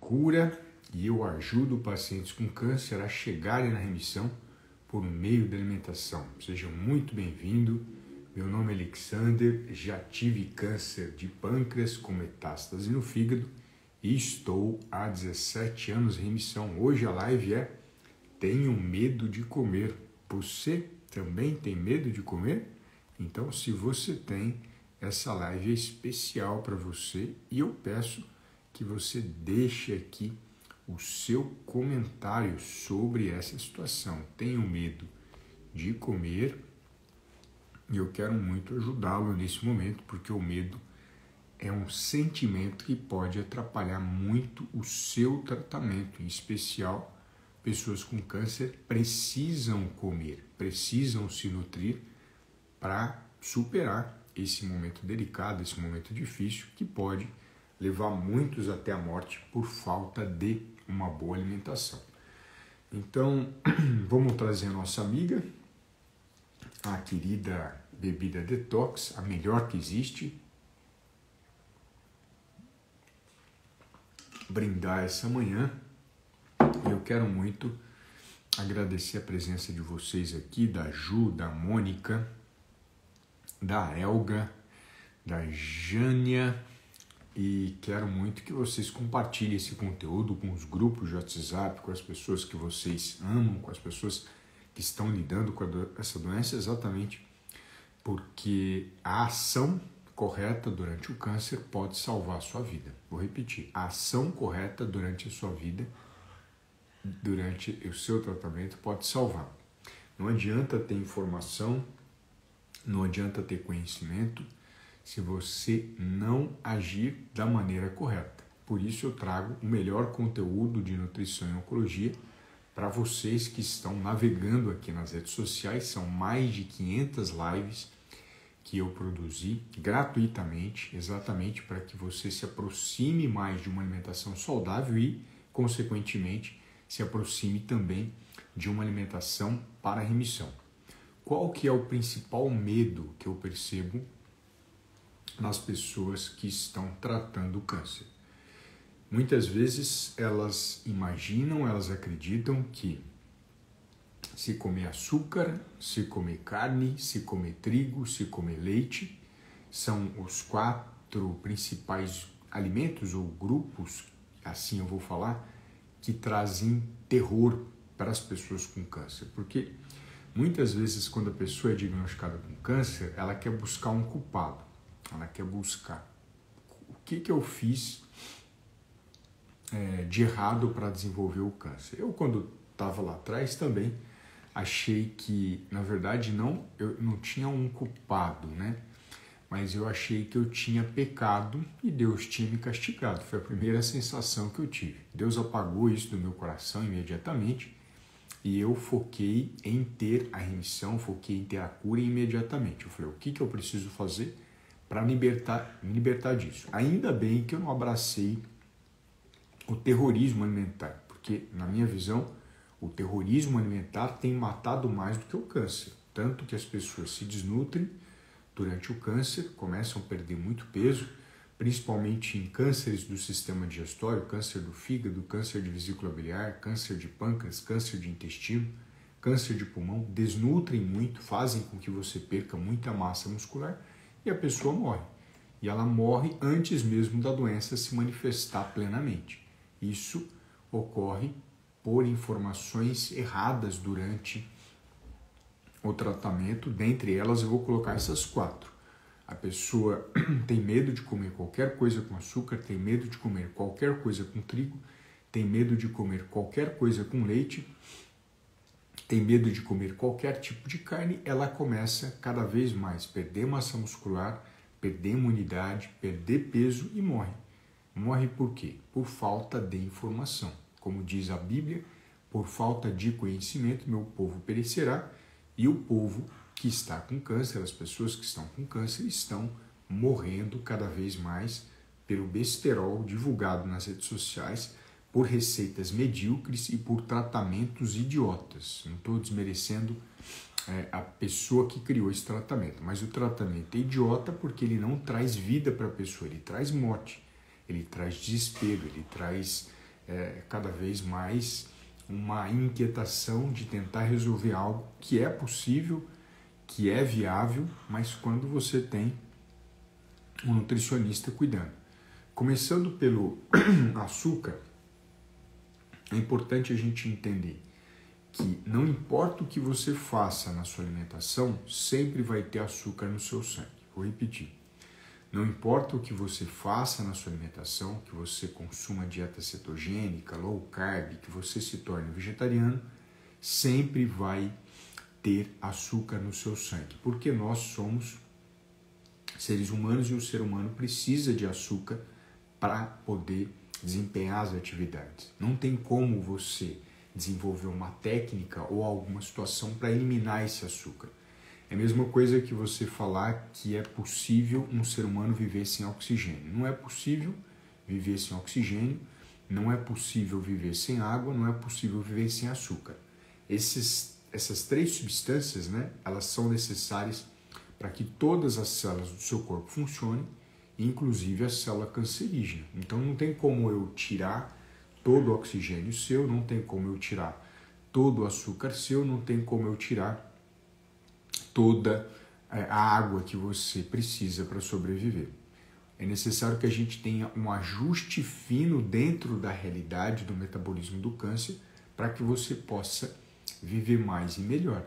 cura e eu ajudo pacientes com câncer a chegarem na remissão por meio da alimentação. Seja muito bem-vindo. Meu nome é Alexander, já tive câncer de pâncreas com metástase no fígado e estou há 17 anos em remissão. Hoje a live é Tenho medo de comer. Você também tem medo de comer? Então, se você tem, essa live é especial para você e eu peço que você deixe aqui o seu comentário sobre essa situação. Tenho medo de comer e eu quero muito ajudá-lo nesse momento, porque o medo é um sentimento que pode atrapalhar muito o seu tratamento. Em especial, pessoas com câncer precisam comer, precisam se nutrir para superar esse momento delicado, esse momento difícil, que pode levar muitos até a morte por falta de uma boa alimentação. Então, vamos trazer a nossa amiga, a querida bebida detox, a melhor que existe. Brindar essa manhã. Eu quero muito agradecer a presença de vocês aqui, da Ju, da Mônica, da Elga, da Jânia, e quero muito que vocês compartilhem esse conteúdo com os grupos de WhatsApp, com as pessoas que vocês amam, com as pessoas que estão lidando com essa doença, exatamente porque a ação correta durante o câncer pode salvar a sua vida. Vou repetir, a ação correta durante a sua vida, durante o seu tratamento, pode salvar. Não adianta ter informação, não adianta ter conhecimento, se você não agir da maneira correta. Por isso eu trago o melhor conteúdo de nutrição e oncologia para vocês que estão navegando aqui nas redes sociais. São mais de 500 lives que eu produzi gratuitamente, exatamente para que você se aproxime mais de uma alimentação saudável e, consequentemente, se aproxime também de uma alimentação para remissão. Qual que é o principal medo que eu percebo nas pessoas que estão tratando o câncer? Muitas vezes elas imaginam, elas acreditam que se comer açúcar, se comer carne, se comer trigo, se comer leite, são os 4 principais alimentos ou grupos, assim eu vou falar, que trazem terror para as pessoas com câncer. Porque muitas vezes quando a pessoa é diagnosticada com câncer, ela quer buscar um culpado. Ela quer buscar o que eu fiz de errado para desenvolver o câncer. Eu, quando estava lá atrás, também achei que, na verdade, eu não tinha um culpado, né? Mas eu achei que eu tinha pecado e Deus tinha me castigado. Foi a primeira sensação que eu tive. Deus apagou isso do meu coração imediatamente e eu foquei em ter a remissão, foquei em ter a cura imediatamente. Eu falei, o que eu preciso fazer para me libertar disso? Ainda bem que eu não abracei o terrorismo alimentar, porque, na minha visão, o terrorismo alimentar tem matado mais do que o câncer. Tanto que as pessoas se desnutrem durante o câncer, começam a perder muito peso, principalmente em cânceres do sistema digestório, câncer do fígado, câncer de vesícula biliar, câncer de pâncreas, câncer de intestino, câncer de pulmão, desnutrem muito, fazem com que você perca muita massa muscular e a pessoa morre. E ela morre antes mesmo da doença se manifestar plenamente. Isso ocorre por informações erradas durante o tratamento. Dentre elas, eu vou colocar essas 4. A pessoa tem medo de comer qualquer coisa com açúcar, tem medo de comer qualquer coisa com trigo, tem medo de comer qualquer coisa com leite, tem medo de comer qualquer tipo de carne. Ela começa cada vez mais a perder massa muscular, perder imunidade, perder peso e morre. Morre por quê? Por falta de informação. Como diz a Bíblia, por falta de conhecimento, meu povo perecerá, e o povo que está com câncer, as pessoas que estão com câncer, estão morrendo cada vez mais pelo besterol divulgado nas redes sociais, por receitas medíocres e por tratamentos idiotas. Não estou desmerecendo a pessoa que criou esse tratamento, mas o tratamento é idiota porque ele não traz vida para a pessoa, ele traz morte, ele traz desespero, ele traz cada vez mais uma inquietação de tentar resolver algo que é possível, que é viável, mas quando você tem um nutricionista cuidando. Começando pelo açúcar, é importante a gente entender que não importa o que você faça na sua alimentação, sempre vai ter açúcar no seu sangue. Vou repetir. Não importa o que você faça na sua alimentação, que você consuma dieta cetogênica, low carb, que você se torne vegetariano, sempre vai ter açúcar no seu sangue, porque nós somos seres humanos e o ser humano precisa de açúcar para poder desempenhar as atividades. Não tem como você desenvolver uma técnica ou alguma situação para eliminar esse açúcar. É a mesma coisa que você falar que é possível um ser humano viver sem oxigênio. Não é possível viver sem oxigênio, não é possível viver sem água, não é possível viver sem açúcar. Essas três substâncias, né, elas são necessárias para que todas as células do seu corpo funcionem, inclusive a célula cancerígena. Então não tem como eu tirar todo o oxigênio seu, não tem como eu tirar todo o açúcar seu, não tem como eu tirar toda a água que você precisa para sobreviver. É necessário que a gente tenha um ajuste fino dentro da realidade do metabolismo do câncer para que você possa viver mais e melhor.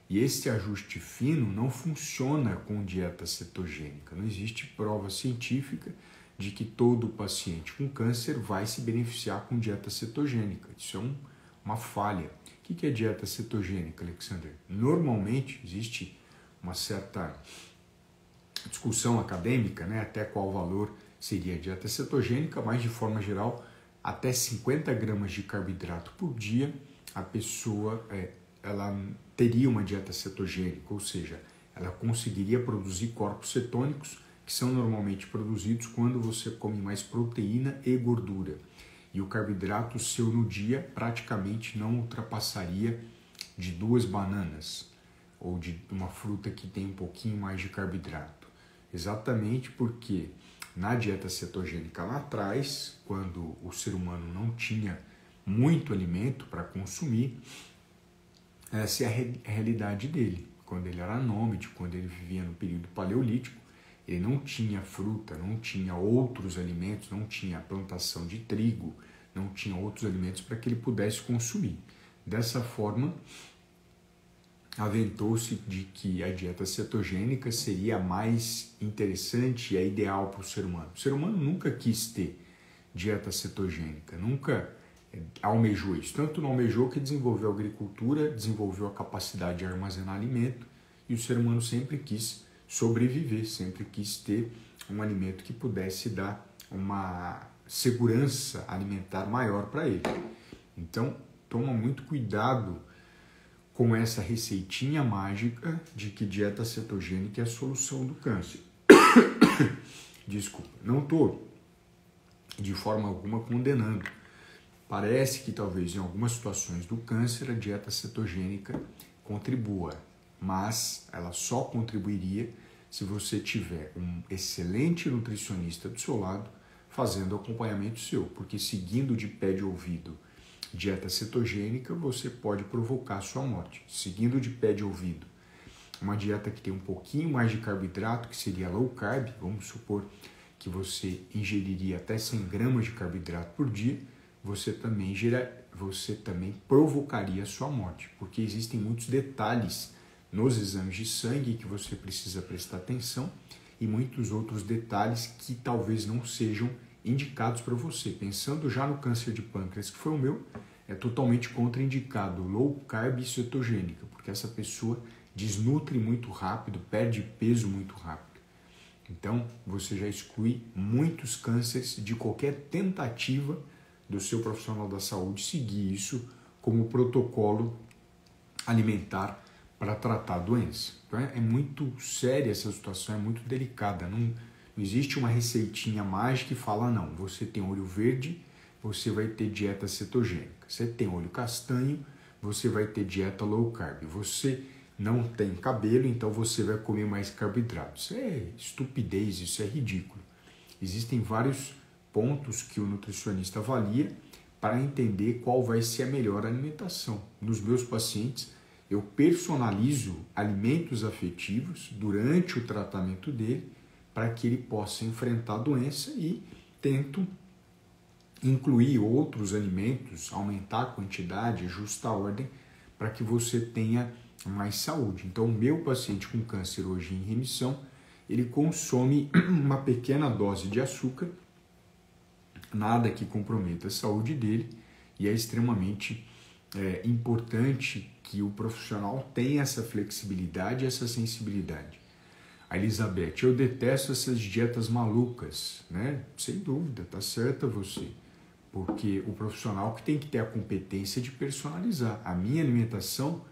E esse ajuste fino não funciona com dieta cetogênica. Não existe prova científica de que todo paciente com câncer vai se beneficiar com dieta cetogênica. Isso é uma falha. O que é dieta cetogênica, Alexander? Normalmente existe uma certa discussão acadêmica, né, até qual valor seria a dieta cetogênica, mas de forma geral, até 50 gramas de carboidrato por dia, a pessoa ela teria uma dieta cetogênica, ou seja, ela conseguiria produzir corpos cetônicos, que são normalmente produzidos quando você come mais proteína e gordura. E o carboidrato seu no dia praticamente não ultrapassaria de 2 bananas, ou de uma fruta que tem um pouquinho mais de carboidrato. Exatamente porque na dieta cetogênica lá atrás, quando o ser humano não tinha muito alimento para consumir, essa é a realidade dele. Quando ele era nômade, quando ele vivia no período paleolítico, ele não tinha fruta, não tinha outros alimentos, não tinha plantação de trigo, não tinha outros alimentos para que ele pudesse consumir. Dessa forma, aventou-se de que a dieta cetogênica seria a mais interessante e a ideal para o ser humano. O ser humano nunca quis ter dieta cetogênica, nunca almejou isso. Tanto não almejou que desenvolveu a agricultura, desenvolveu a capacidade de armazenar alimento, e o ser humano sempre quis sobreviver, sempre quis ter um alimento que pudesse dar uma segurança alimentar maior para ele. Então, toma muito cuidado com essa receitinha mágica de que dieta cetogênica é a solução do câncer. Desculpa, não estou de forma alguma condenando. Parece que talvez em algumas situações do câncer a dieta cetogênica contribua, mas ela só contribuiria se você tiver um excelente nutricionista do seu lado fazendo o acompanhamento seu, porque seguindo de pé de ouvido dieta cetogênica, você pode provocar a sua morte. Seguindo de pé de ouvido uma dieta que tem um pouquinho mais de carboidrato, que seria low carb, vamos supor que você ingeriria até 100 gramas de carboidrato por dia, você também provocaria a sua morte, porque existem muitos detalhes nos exames de sangue que você precisa prestar atenção e muitos outros detalhes que talvez não sejam indicados para você. Pensando já no câncer de pâncreas, que foi o meu, é totalmente contraindicado low carb e cetogênica, porque essa pessoa desnutre muito rápido, perde peso muito rápido. Então, você já exclui muitos cânceres de qualquer tentativa do seu profissional da saúde seguir isso como protocolo alimentar para tratar a doença. Então, é muito séria essa situação, é muito delicada. Não existe uma receitinha mágica que fala, não, você tem olho verde, você vai ter dieta cetogênica. Você tem olho castanho, você vai ter dieta low carb. Você não tem cabelo, então você vai comer mais carboidrato. Isso é estupidez, isso é ridículo. Existem vários pontos que o nutricionista avalia para entender qual vai ser a melhor alimentação. Nos meus pacientes, eu personalizo alimentos afetivos durante o tratamento dele para que ele possa enfrentar a doença e tento incluir outros alimentos, aumentar a quantidade, ajustar a ordem para que você tenha mais saúde. Então, o meu paciente com câncer hoje em remissão, ele consome uma pequena dose de açúcar, nada que comprometa a saúde dele, e é extremamente importante que o profissional tenha essa flexibilidade e essa sensibilidade. A Elizabeth, eu detesto essas dietas malucas, né? Sem dúvida, tá certa você, porque o profissional que tem que ter a competência de personalizar. A minha alimentação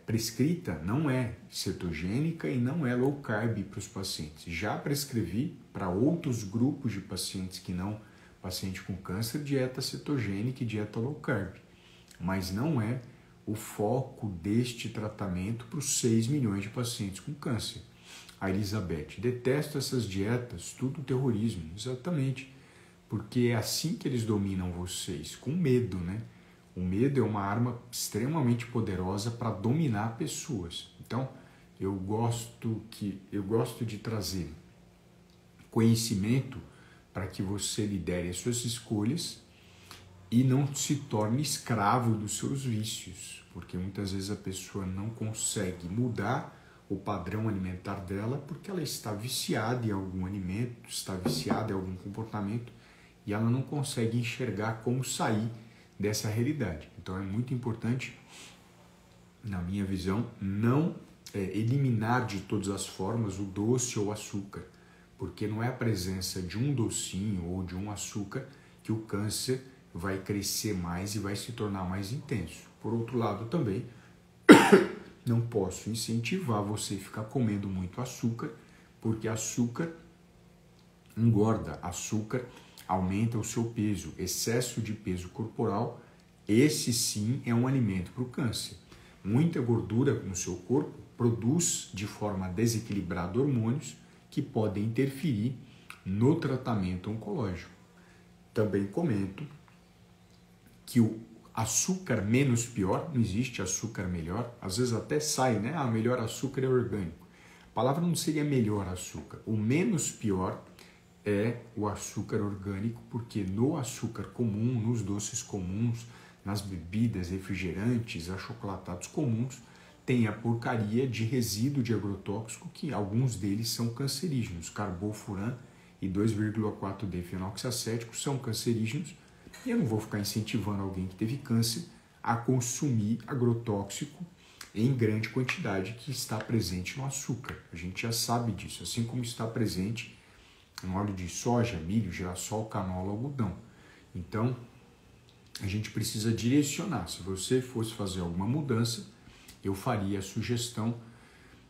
prescrita não é cetogênica e não é low carb para os pacientes. Já prescrevi para outros grupos de pacientes que não paciente com câncer, dieta cetogênica e dieta low carb, mas não é o foco deste tratamento para os 6 milhões de pacientes com câncer. A Elizabeth, detesto essas dietas, tudo terrorismo, exatamente, porque é assim que eles dominam vocês, com medo, né? O medo é uma arma extremamente poderosa para dominar pessoas. Então, eu gosto de trazer conhecimento para que você lidere as suas escolhas e não se torne escravo dos seus vícios, porque muitas vezes a pessoa não consegue mudar o padrão alimentar dela porque ela está viciada em algum alimento, está viciada em algum comportamento e ela não consegue enxergar como sair dessa realidade. Então é muito importante, na minha visão, não eliminar de todas as formas o doce ou o açúcar, porque não é a presença de um docinho ou de um açúcar que o câncer vai crescer mais e vai se tornar mais intenso. Por outro lado, também não posso incentivar você a ficar comendo muito açúcar, porque açúcar engorda, açúcar aumenta o seu peso, excesso de peso corporal, esse sim é um alimento para o câncer. Muita gordura no seu corpo produz de forma desequilibrada hormônios que podem interferir no tratamento oncológico. Também comento que o açúcar menos pior, não existe açúcar melhor, às vezes até sai, né? Ah, melhor açúcar é orgânico. A palavra não seria melhor açúcar, o menos pior é o açúcar orgânico, porque no açúcar comum, nos doces comuns, nas bebidas, refrigerantes, achocolatados comuns, tem a porcaria de resíduo de agrotóxico, que alguns deles são cancerígenos. Carbofuran e 2,4-D-fenoxacético são cancerígenos, e eu não vou ficar incentivando alguém que teve câncer a consumir agrotóxico em grande quantidade que está presente no açúcar. A gente já sabe disso, assim como está presente no óleo de soja, milho, girassol, canola, algodão. Então, a gente precisa direcionar. Se você fosse fazer alguma mudança, eu faria a sugestão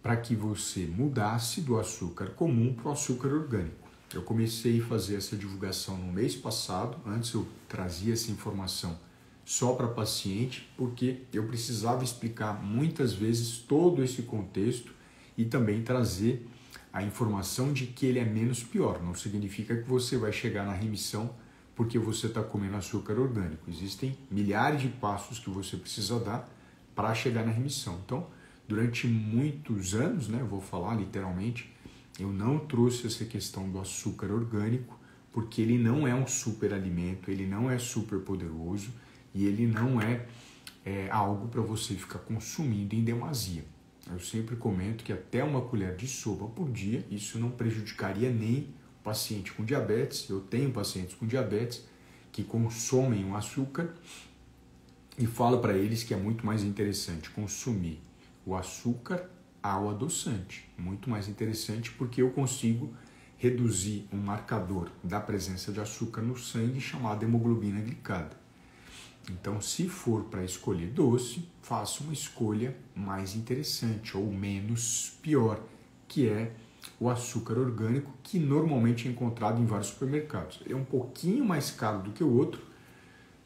para que você mudasse do açúcar comum para o açúcar orgânico. Eu comecei a fazer essa divulgação no mês passado, antes eu trazia essa informação só para paciente, porque eu precisava explicar muitas vezes todo esse contexto e também trazer a informação de que ele é menos pior. Não significa que você vai chegar na remissão porque você está comendo açúcar orgânico. Existem milhares de passos que você precisa dar para chegar na remissão. Então, durante muitos anos, né, eu vou falar literalmente, eu não trouxe essa questão do açúcar orgânico, porque ele não é um super alimento, ele não é super poderoso e ele não é algo para você ficar consumindo em demasia. Eu sempre comento que até uma colher de sopa por dia, isso não prejudicaria nem o paciente com diabetes. Eu tenho pacientes com diabetes que consomem o açúcar e falo para eles que é muito mais interessante consumir o açúcar ao adoçante. Muito mais interessante porque eu consigo reduzir um marcador da presença de açúcar no sangue chamado hemoglobina glicada. Então, se for para escolher doce, faça uma escolha mais interessante ou menos pior, que é o açúcar orgânico, que normalmente é encontrado em vários supermercados. Ele é um pouquinho mais caro do que o outro,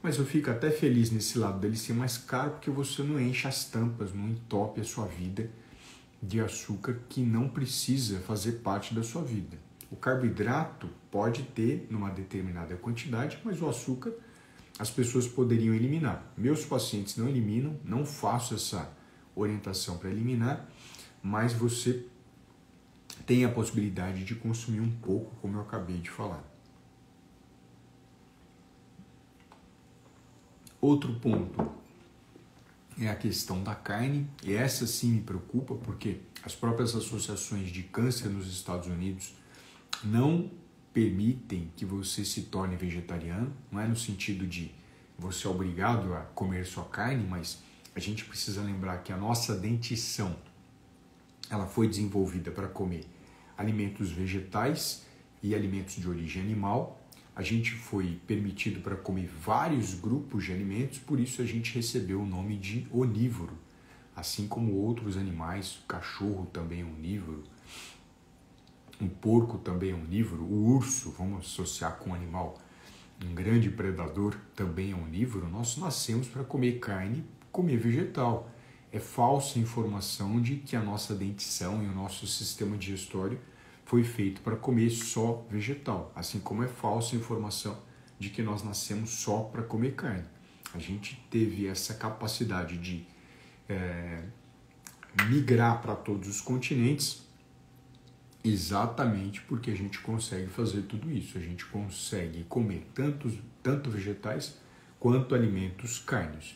mas eu fico até feliz nesse lado dele ser mais caro, porque você não enche as tampas, não entope a sua vida de açúcar que não precisa fazer parte da sua vida. O carboidrato pode ter numa determinada quantidade, mas o açúcar as pessoas poderiam eliminar. Meus pacientes não eliminam, não faço essa orientação para eliminar, mas você tem a possibilidade de consumir um pouco, como eu acabei de falar. Outro ponto é a questão da carne, e essa sim me preocupa, porque as próprias associações de câncer nos Estados Unidos não permitem que você se torne vegetariano, não é no sentido de você é obrigado a comer só carne, mas a gente precisa lembrar que a nossa dentição ela foi desenvolvida para comer alimentos vegetais e alimentos de origem animal. A gente foi permitido para comer vários grupos de alimentos, por isso a gente recebeu o nome de onívoro, assim como outros animais. O cachorro também é onívoro, o porco também é onívoro, o urso, vamos associar com um animal, um grande predador, também é onívoro. Nós nascemos para comer carne, comer vegetal. É falsa a informação de que a nossa dentição e o nosso sistema digestório foi feito para comer só vegetal, assim como é falsa a informação de que nós nascemos só para comer carne. A gente teve essa capacidade de migrar para todos os continentes exatamente porque a gente consegue fazer tudo isso. A gente consegue comer tanto vegetais quanto alimentos carnes.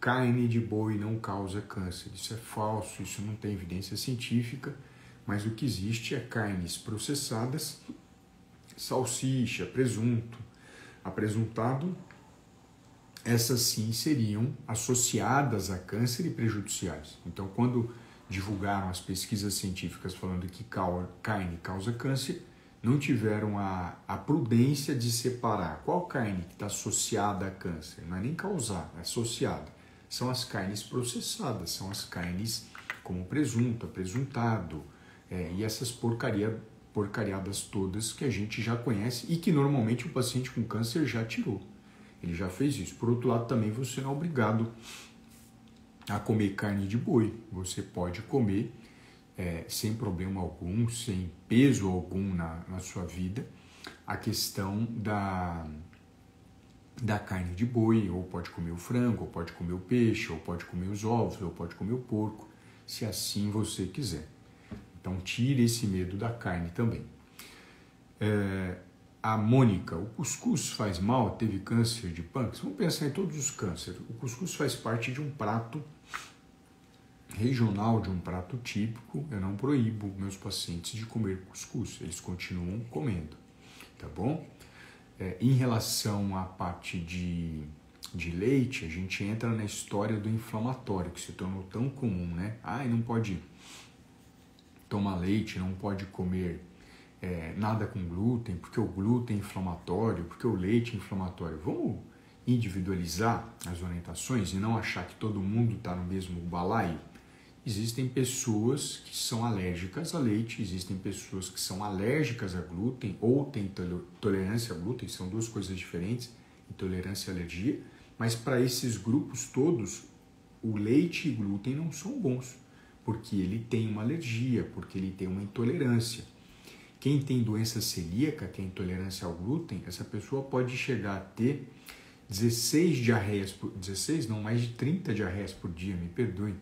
Carne de boi não causa câncer. Isso é falso, isso não tem evidência científica, mas o que existe é carnes processadas, salsicha, presunto, apresuntado. Essas sim seriam associadas a câncer e prejudiciais. Então, quando divulgaram as pesquisas científicas falando que carne causa câncer, não tiveram a prudência de separar qual carne que está associada a câncer. Não é nem causar, é associada. São as carnes processadas, são as carnes como presunto, apresuntado, e essas porcariadas todas que a gente já conhece e que normalmente o paciente com câncer já tirou. Ele já fez isso. Por outro lado, também você não é obrigado a comer carne de boi. Você pode comer sem problema algum, sem peso algum na sua vida, a questão da carne de boi, ou pode comer o frango, ou pode comer o peixe, ou pode comer os ovos, ou pode comer o porco, se assim você quiser. Então tire esse medo da carne também. A Mônica, o cuscuz faz mal? Teve câncer de pâncreas? Vamos pensar em todos os cânceres. O cuscuz faz parte de um prato regional, de um prato típico. Eu não proíbo meus pacientes de comer cuscuz, eles continuam comendo, tá bom? Em relação à parte de leite, a gente entra na história do inflamatório, que se tornou tão comum, né? Não pode tomar leite, não pode comer nada com glúten, porque o glúten é inflamatório, porque o leite é inflamatório. Vamos individualizar as orientações e não achar que todo mundo está no mesmo balaio? Existem pessoas que são alérgicas a leite, existem pessoas que são alérgicas a glúten ou têm tolerância a glúten, são duas coisas diferentes, intolerância e alergia, mas para esses grupos todos, o leite e glúten não são bons, porque ele tem uma alergia, porque ele tem uma intolerância. Quem tem doença celíaca, que é intolerância ao glúten, essa pessoa pode chegar a ter 16 diarreias, 16 não, mais de 30 diarreias por dia, me perdoe.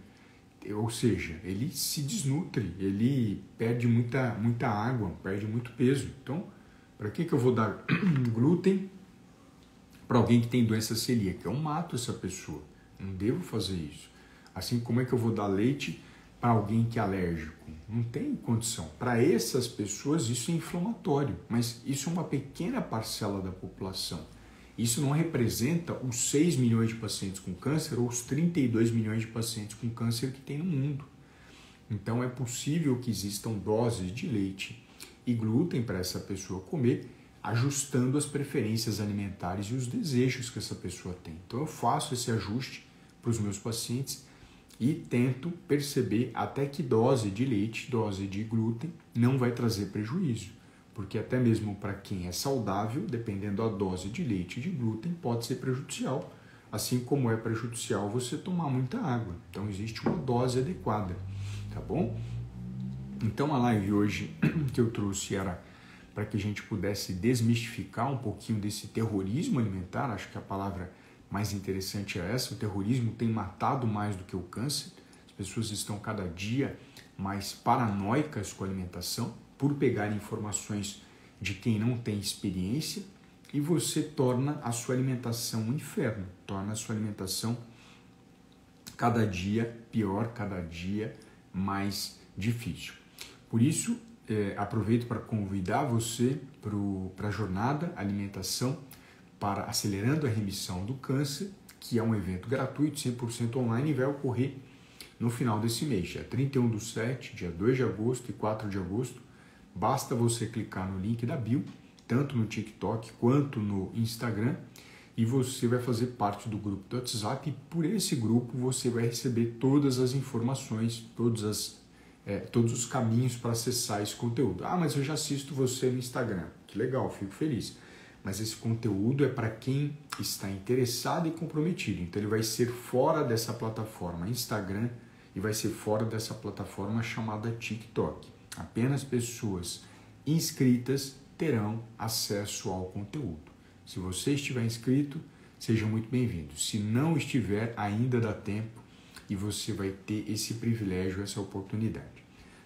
Ou seja, ele se desnutre, ele perde muita água, perde muito peso. Então, para que eu vou dar glúten para alguém que tem doença celíaca? Eu mato essa pessoa, não devo fazer isso. Assim como é que eu vou dar leite para alguém que é alérgico? Não tem condição. Para essas pessoas isso é inflamatório, mas isso é uma pequena parcela da população. Isso não representa os 6 milhões de pacientes com câncer ou os 32 milhões de pacientes com câncer que tem no mundo. Então é possível que existam doses de leite e glúten para essa pessoa comer, ajustando as preferências alimentares e os desejos que essa pessoa tem. Então eu faço esse ajuste para os meus pacientes e tento perceber até que dose de leite, dose de glúten não vai trazer prejuízo. Porque até mesmo para quem é saudável, dependendo da dose de leite e de glúten, pode ser prejudicial, assim como é prejudicial você tomar muita água. Então existe uma dose adequada, tá bom? Então a live hoje que eu trouxe era para que a gente pudesse desmistificar um pouquinho desse terrorismo alimentar. Acho que a palavra mais interessante é essa. O terrorismo tem matado mais do que o câncer. As pessoas estão cada dia mais paranoicas com a alimentação por pegar informações de quem não tem experiência, e você torna a sua alimentação um inferno, torna a sua alimentação cada dia pior, cada dia mais difícil. Por isso, aproveito para convidar você para a jornada Alimentação para Acelerando a Remissão do Câncer, que é um evento gratuito, 100% online, e vai ocorrer no final desse mês, dia 31/7, dia 2 de agosto e 4 de agosto. Basta você clicar no link da bio, tanto no TikTok quanto no Instagram, e você vai fazer parte do grupo do WhatsApp, e por esse grupo você vai receber todas as informações, todos os caminhos para acessar esse conteúdo. Ah, mas eu já assisto você no Instagram. Que legal, fico feliz. Mas esse conteúdo é para quem está interessado e comprometido. Então ele vai ser fora dessa plataforma Instagram e vai ser fora dessa plataforma chamada TikTok. Apenas pessoas inscritas terão acesso ao conteúdo. Se você estiver inscrito, seja muito bem-vindo. Se não estiver, ainda dá tempo e você vai ter esse privilégio, essa oportunidade.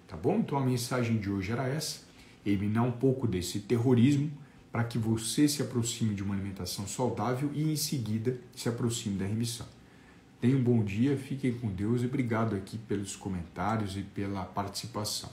Tá bom? Então a mensagem de hoje era essa: eliminar um pouco desse terrorismo para que você se aproxime de uma alimentação saudável e em seguida se aproxime da remissão. Tenha um bom dia, fiquem com Deus e obrigado aqui pelos comentários e pela participação.